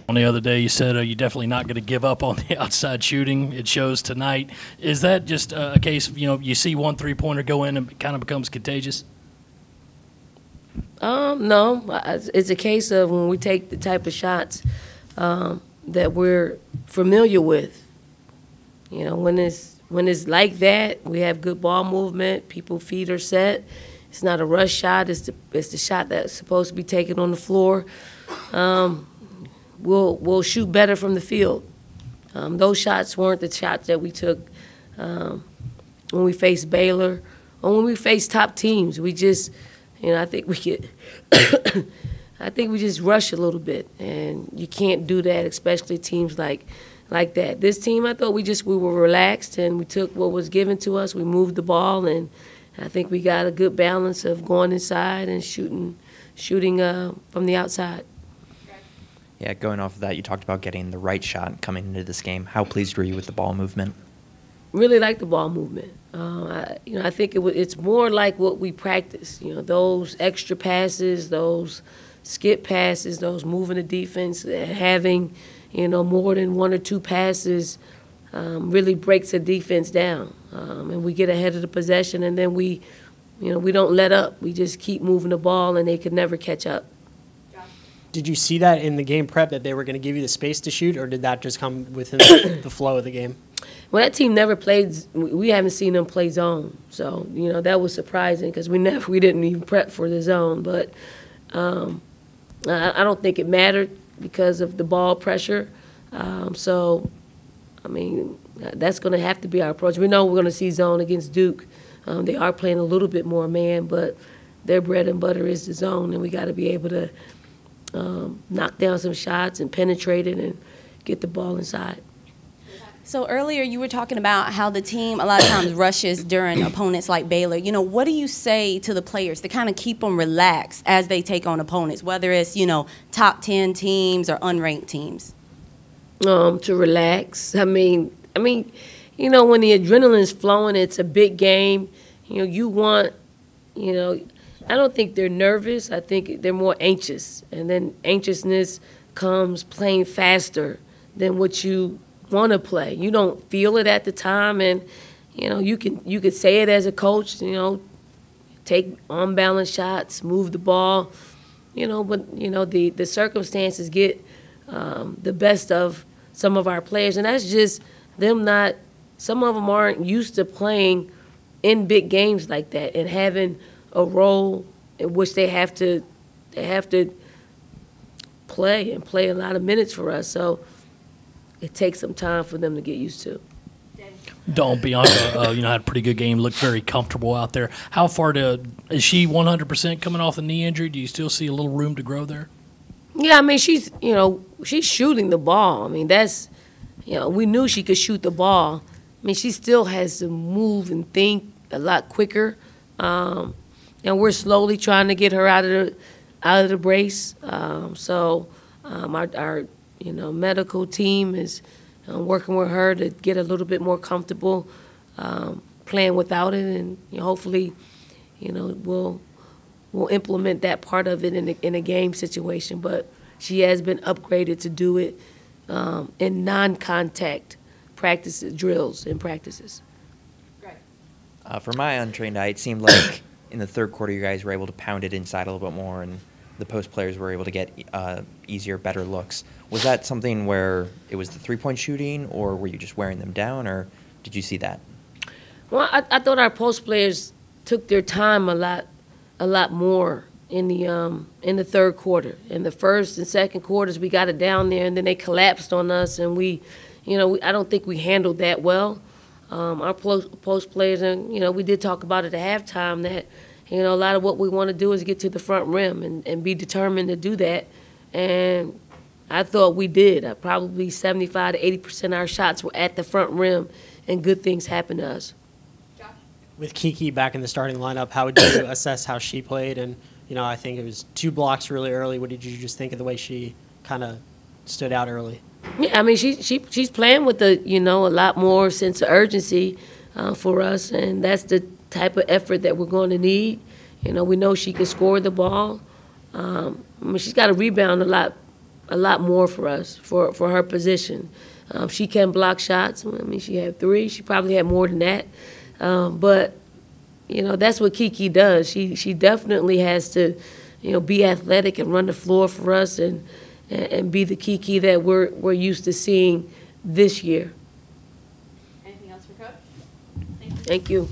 On the other day, you said you're definitely not going to give up on the outside shooting. It shows tonight. Is that just a case of, you see one three-pointer go in and it kind of becomes contagious? No. It's a case of when we take the type of shots that we're familiar with. When it's like that, we have good ball movement, people feet are set. It's not a rush shot. It's the shot that's supposed to be taken on the floor. We'll shoot better from the field. Those shots weren't the shots that we took when we faced Baylor or when we faced top teams. We just, I think we get, I think we just rush a little bit, and you can't do that, especially teams like that. This team, I thought we were relaxed and we took what was given to us. We moved the ball, and I think we got a good balance of going inside and shooting from the outside. Yeah, going off of that, you talked about getting the right shot coming into this game. How pleased were you with the ball movement? Really like the ball movement. I think it's more like what we practice. Those extra passes, those skip passes, those moving the defense, having more than one or two passes really breaks the defense down, and we get ahead of the possession, and then we don't let up. We just keep moving the ball, and they could never catch up. Did you see that in the game prep that they were going to give you the space to shoot, or did that just come within the flow of the game? Well, that team never played. We haven't seen them play zone, so that was surprising because we didn't even prep for the zone. But I don't think it mattered because of the ball pressure. So, that's going to have to be our approach. We know we're going to see zone against Duke. They are playing a little bit more man, but their bread and butter is the zone, and we got to be able to knock down some shots and penetrate it and get the ball inside. So earlier you were talking about how the team a lot of times rushes during opponents like Baylor. What do you say to the players to kind of keep them relaxed as they take on opponents, whether it's, top 10 teams or unranked teams? To relax. When the adrenaline's flowing, it's a big game. You want, I don't think they're nervous. I think they're more anxious. And then anxiousness comes playing faster than what you want to play. You don't feel it at the time, and you could say it as a coach. Take unbalanced shots, move the ball. But the circumstances get the best of some of our players, and that's just them not. Some of them aren't used to playing in big games like that and having a role in which they have to play a lot of minutes for us. So it takes some time for them to get used to. Dawn Bianca, had a pretty good game, looked very comfortable out there. How far is she 100% coming off the knee injury? Do you still see a little room to grow there? Yeah, she's shooting the ball. That's, we knew she could shoot the ball. She still has to move and think a lot quicker. And we're slowly trying to get her out of the brace. So our medical team is working with her to get a little bit more comfortable playing without it, and hopefully, we'll implement that part of it in a game situation. But she has been upgraded to do it in non-contact practices, drills, and practices. For my untrained eye, it seemed like in the third quarter you guys were able to pound it inside a little bit more, and the post players were able to get easier, better looks. Was that something where it was the three-point shooting, or were you just wearing them down, or did you see that? Well, I thought our post players took their time a lot more in the third quarter. In the first and second quarters, we got it down there, and then they collapsed on us, and I don't think we handled that well. Our post players, and we did talk about it at halftime that a lot of what we want to do is get to the front rim and be determined to do that. And I thought we did. Probably 75 to 80% of our shots were at the front rim, and good things happened to us. With Kiki back in the starting lineup, how would you assess how she played? And I think it was 2 blocks really early. What did you just think of the way she kind of stood out early? Yeah, she's playing with a lot more sense of urgency for us, and that's the type of effort that we're going to need. We know she can score the ball. She's got to rebound a a lot more for us for her position. She can block shots. I mean, she had 3. She probably had more than that. But, you know, that's what Kiki does. She definitely has to, you know, be athletic and run the floor for us and be the Kiki that we're used to seeing this year. Anything else for Coach? Thank you.